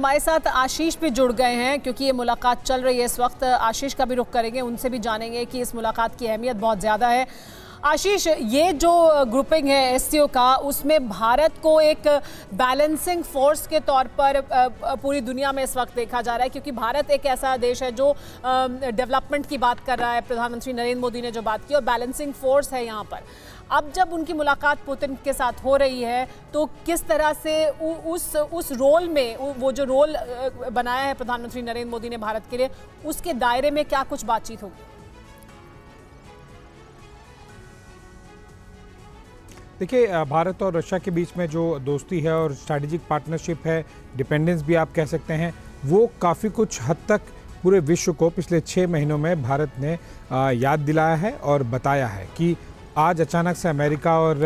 हमारे साथ आशीष भी जुड़ गए हैं क्योंकि ये मुलाकात चल रही है इस वक्त। आशीष का भी रुख करेंगे, उनसे भी जानेंगे कि इस मुलाकात की अहमियत बहुत ज़्यादा है। आशीष, ये जो ग्रुपिंग है एससीओ का, उसमें भारत को एक बैलेंसिंग फोर्स के तौर पर पूरी दुनिया में इस वक्त देखा जा रहा है, क्योंकि भारत एक ऐसा देश है जो डेवलपमेंट की बात कर रहा है। प्रधानमंत्री नरेंद्र मोदी ने जो बात की, और बैलेंसिंग फोर्स है यहाँ पर। अब जब उनकी मुलाकात पुतिन के साथ हो रही है तो किस तरह से उस रोल में, वो जो रोल बनाया है प्रधानमंत्री नरेंद्र मोदी ने भारत के लिए, उसके दायरे में क्या कुछ बातचीत होगी? देखिए, भारत और रशिया के बीच में जो दोस्ती है और स्ट्रैटेजिक पार्टनरशिप है, डिपेंडेंस भी आप कह सकते हैं, वो काफ़ी कुछ हद तक पूरे विश्व को पिछले 6 महीनों में भारत ने याद दिलाया है और बताया है कि आज अचानक से अमेरिका और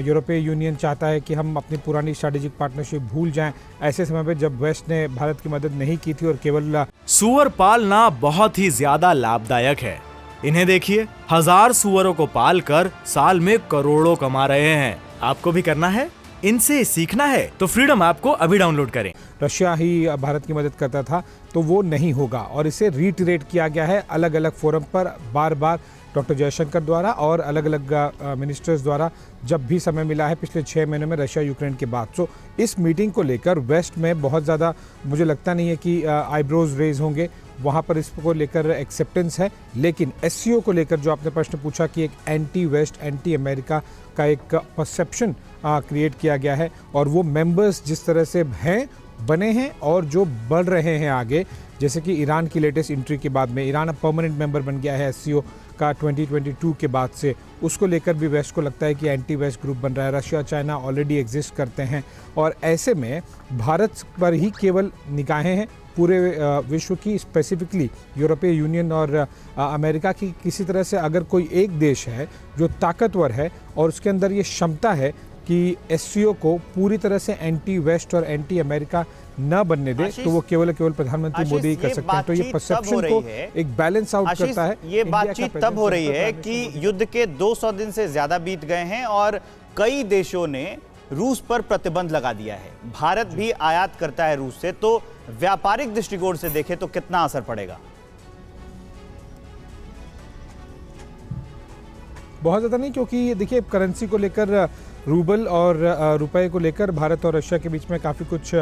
यूरोपीय यूनियन चाहता है कि हम अपनी पुरानी स्ट्रैटेजिक पार्टनरशिप भूल जाएं, ऐसे समय पे जब वेस्ट ने भारत की मदद नहीं की थी और केवल सूअर पालना बहुत ही ज्यादा लाभदायक है। इन्हें देखिए, 1000 सूअरों को पालकर साल में करोड़ों कमा रहे हैं। आपको भी करना है? इनसे सीखना है तो फ्रीडम ऐप को अभी डाउनलोड करें। रशिया ही भारत की मदद करता था तो वो नहीं होगा, और इसे रीइटरेट किया गया है अलग अलग फोरम पर बार बार डॉक्टर जयशंकर द्वारा और अलग अलग मिनिस्टर्स द्वारा, जब भी समय मिला है पिछले 6 महीनों में रशिया यूक्रेन के बाद। सो इस मीटिंग को लेकर वेस्ट में बहुत ज़्यादा मुझे लगता नहीं है कि आईब्रोज रेज होंगे, वहाँ पर इसको लेकर एक्सेप्टेंस है। लेकिन एससीओ को लेकर जो आपने प्रश्न पूछा कि एक एंटी वेस्ट एंटी अमेरिका का एक परसेप्शन क्रिएट किया गया है, और वो मेंबर्स जिस तरह से हैं, बने हैं और जो बढ़ रहे हैं आगे, जैसे कि ईरान की लेटेस्ट एंट्री के बाद में ईरान अब परमानेंट मेंबर बन गया है एससीओ का 2022 के बाद से, उसको लेकर भी वेस्ट को लगता है कि एंटी वेस्ट ग्रुप बन रहा है। रशिया चाइना ऑलरेडी एग्जिस्ट करते हैं, और ऐसे में भारत पर ही केवल निगाहें हैं पूरे विश्व की, स्पेसिफिकली यूरोपीय यूनियन और अमेरिका की। किसी तरह से अगर कोई एक देश है जो ताकतवर है और उसके अंदर ये क्षमता है कि एससीओ को पूरी तरह से एंटी वेस्ट और एंटी अमेरिका न बनने दे, तो वो केवल प्रधानमंत्री मोदी ही कर सकते हैं। तो ये परसेप्शन को एक बैलेंस आउट करता है। ये बातचीत तब हो रही है कि युद्ध के 200 दिन से ज्यादा बीत गए हैं और कई देशों ने रूस पर प्रतिबंध लगा दिया है। भारत भी आयात करता है रूस से, तो व्यापारिक दृष्टिकोण से देखें तो कितना असर पड़ेगा? बहुत ज़्यादा नहीं, क्योंकि देखिए करेंसी को लेकर, रूबल और रुपए को लेकर भारत और रशिया के बीच में काफ़ी कुछ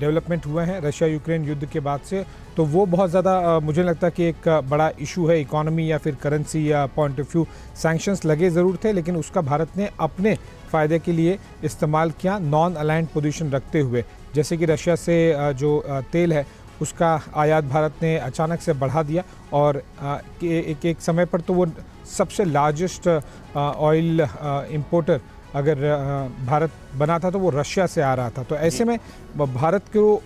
डेवलपमेंट हुए हैं रशिया यूक्रेन युद्ध के बाद से। तो वो बहुत ज़्यादा मुझे लगता है कि एक बड़ा इशू है इकोनॉमी या फिर करेंसी या पॉइंट ऑफ व्यू। सैंक्शंस लगे ज़रूर थे, लेकिन उसका भारत ने अपने फ़ायदे के लिए इस्तेमाल किया, नॉन अलाइंड पोजीशन रखते हुए। जैसे कि रशिया से जो तेल है उसका आयात भारत ने अचानक से बढ़ा दिया, और एक समय पर तो वो सबसे लार्जेस्ट ऑयल इंपोर्टर अगर भारत बना था तो वो रशिया से आ रहा था। तो ऐसे में भारत को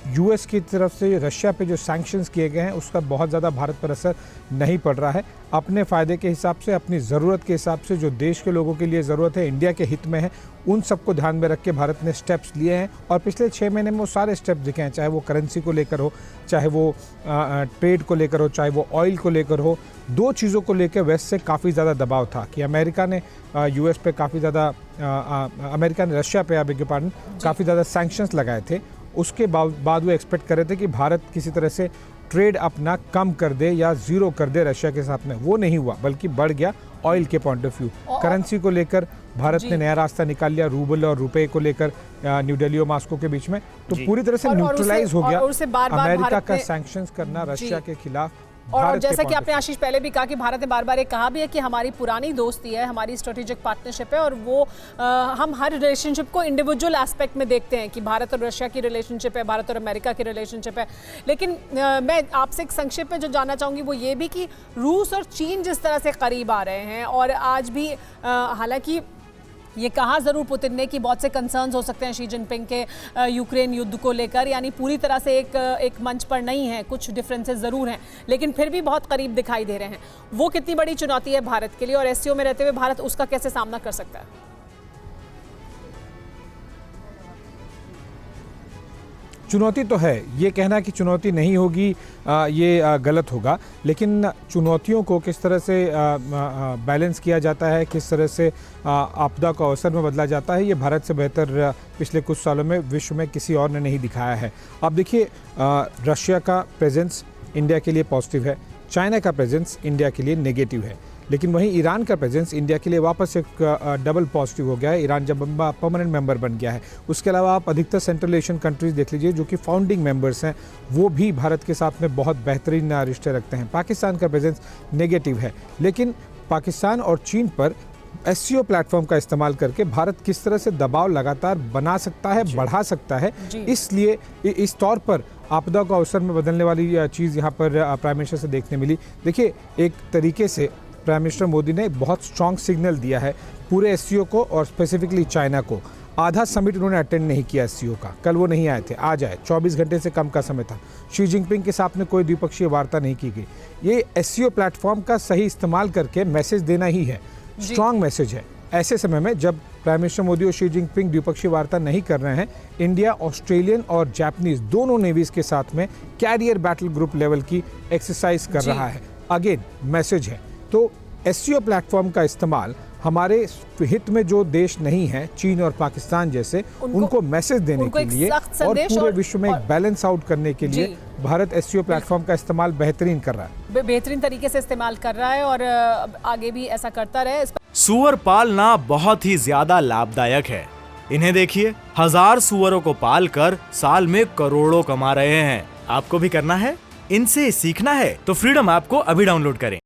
यूएस की तरफ से रशिया पे जो सैंक्शंस किए गए हैं उसका बहुत ज़्यादा भारत पर असर नहीं पड़ रहा है। अपने फ़ायदे के हिसाब से, अपनी ज़रूरत के हिसाब से, जो देश के लोगों के लिए ज़रूरत है, इंडिया के हित में है, उन सबको ध्यान में रख के भारत ने स्टेप्स लिए हैं। और पिछले 6 महीने में वो सारे स्टेप्स दिखे हैं, चाहे वो करेंसी को लेकर हो, चाहे वो ट्रेड को लेकर हो, चाहे वो ऑयल को लेकर हो। 2 चीज़ों को लेकर वेस्ट से काफ़ी ज़्यादा दबाव था कि अमेरिका ने यूएस पे काफ़ी ज़्यादा, अमेरिका ने रशिया पे, आप पार्डन, काफ़ी ज़्यादा सैंक्शंस लगाए थे। उसके बाद वो एक्सपेक्ट कर रहे थे कि भारत किसी तरह से ट्रेड अपना कम कर दे या ज़ीरो कर दे रशिया के साथ में। वो नहीं हुआ, बल्कि बढ़ गया ऑयल के पॉइंट ऑफ व्यू। करेंसी को लेकर भारत ने नया रास्ता निकाल लिया, रूबल और रुपए को लेकर न्यू दिल्ली और मॉस्को के बीच में। तो पूरी तरह से न्यूट्रलाइज हो गया अमेरिका का सैंक्शंस करना रशिया के खिलाफ। और जैसा कि आपने आशीष पहले भी कहा कि भारत ने बार बार ये कहा भी है कि हमारी पुरानी दोस्ती है, हमारी स्ट्रेटेजिक पार्टनरशिप है, और वो हम हर रिलेशनशिप को इंडिविजुअल एस्पेक्ट में देखते हैं कि भारत और रशिया की रिलेशनशिप है, भारत और अमेरिका की रिलेशनशिप है। लेकिन मैं आपसे एक संक्षिप्त में जो जानना चाहूँगी वो ये भी कि रूस और चीन जिस तरह से करीब आ रहे हैं, और आज भी हालांकि ये कहा ज़रूर पुतिन ने कि बहुत से कंसर्न्स हो सकते हैं शी जिनपिंग के यूक्रेन युद्ध को लेकर, यानी पूरी तरह से एक मंच पर नहीं है, कुछ डिफरेंसेस ज़रूर हैं, लेकिन फिर भी बहुत करीब दिखाई दे रहे हैं। वो कितनी बड़ी चुनौती है भारत के लिए, और एससीओ में रहते हुए भारत उसका कैसे सामना कर सकता है? चुनौती तो है, ये कहना कि चुनौती नहीं होगी ये गलत होगा, लेकिन चुनौतियों को किस तरह से बैलेंस किया जाता है, किस तरह से आपदा को अवसर में बदला जाता है, ये भारत से बेहतर पिछले कुछ सालों में विश्व में किसी और ने नहीं दिखाया है। अब देखिए, रशिया का प्रेजेंस इंडिया के लिए पॉजिटिव है, चाइना का प्रेजेंस इंडिया के लिए नेगेटिव है, लेकिन वहीं ईरान का प्रेजेंस इंडिया के लिए वापस एक डबल पॉजिटिव हो गया है। ईरान जब परमानेंट मेंबर बन गया है। उसके अलावा आप अधिकतर सेंट्रल एशियन कंट्रीज देख लीजिए जो कि फाउंडिंग मेंबर्स हैं, वो भी भारत के साथ में बहुत बेहतरीन रिश्ते रखते हैं। पाकिस्तान का प्रेजेंस नेगेटिव है, लेकिन पाकिस्तान और चीन पर एससीओ प्लेटफॉर्म का इस्तेमाल करके भारत किस तरह से दबाव लगातार बना सकता है, बढ़ा सकता है, इसलिए इस तौर पर आपदा को अवसर में बदलने वाली चीज़ यहाँ पर प्राइम मिनिस्टर से देखने मिली। देखिए, एक तरीके से प्राइम मिनिस्टर मोदी ने बहुत स्ट्रॉन्ग सिग्नल दिया है पूरे एससीओ को और स्पेसिफिकली चाइना को। आधा समिट उन्होंने अटेंड नहीं किया एससीओ का, कल वो नहीं आए थे, आज आए, 24 घंटे से कम का समय था। शी जिनपिंग के साथ में कोई द्विपक्षीय वार्ता नहीं की गई। ये एससीओ प्लेटफॉर्म का सही इस्तेमाल करके मैसेज देना ही है, स्ट्रॉन्ग मैसेज है। ऐसे समय में जब प्राइम मिनिस्टर मोदी और शी जिनपिंग द्विपक्षीय वार्ता नहीं कर रहे हैं, इंडिया ऑस्ट्रेलियन और जापानीज दोनों नेवीज के साथ में कैरियर बैटल ग्रुप लेवल की एक्सरसाइज कर रहा है। अगेन मैसेज है। तो एससीओ प्लेटफॉर्म का इस्तेमाल हमारे हित में जो देश नहीं है, चीन और पाकिस्तान जैसे, उनको मैसेज देने के लिए और पूरे विश्व में एक बैलेंस आउट करने के लिए भारत एससीओ प्लेटफॉर्म का इस्तेमाल बेहतरीन कर रहा है, बेहतरीन तरीके से इस्तेमाल कर रहा है और आगे भी ऐसा करता रहे। सूअर पालना बहुत ही ज्यादा लाभदायक है। इन्हें देखिए, 1000 सूअरों को पालकर साल में करोड़ों कमा रहे हैं। आपको भी करना है, इनसे सीखना है तो फ्रीडम ऐप को अभी डाउनलोड करें।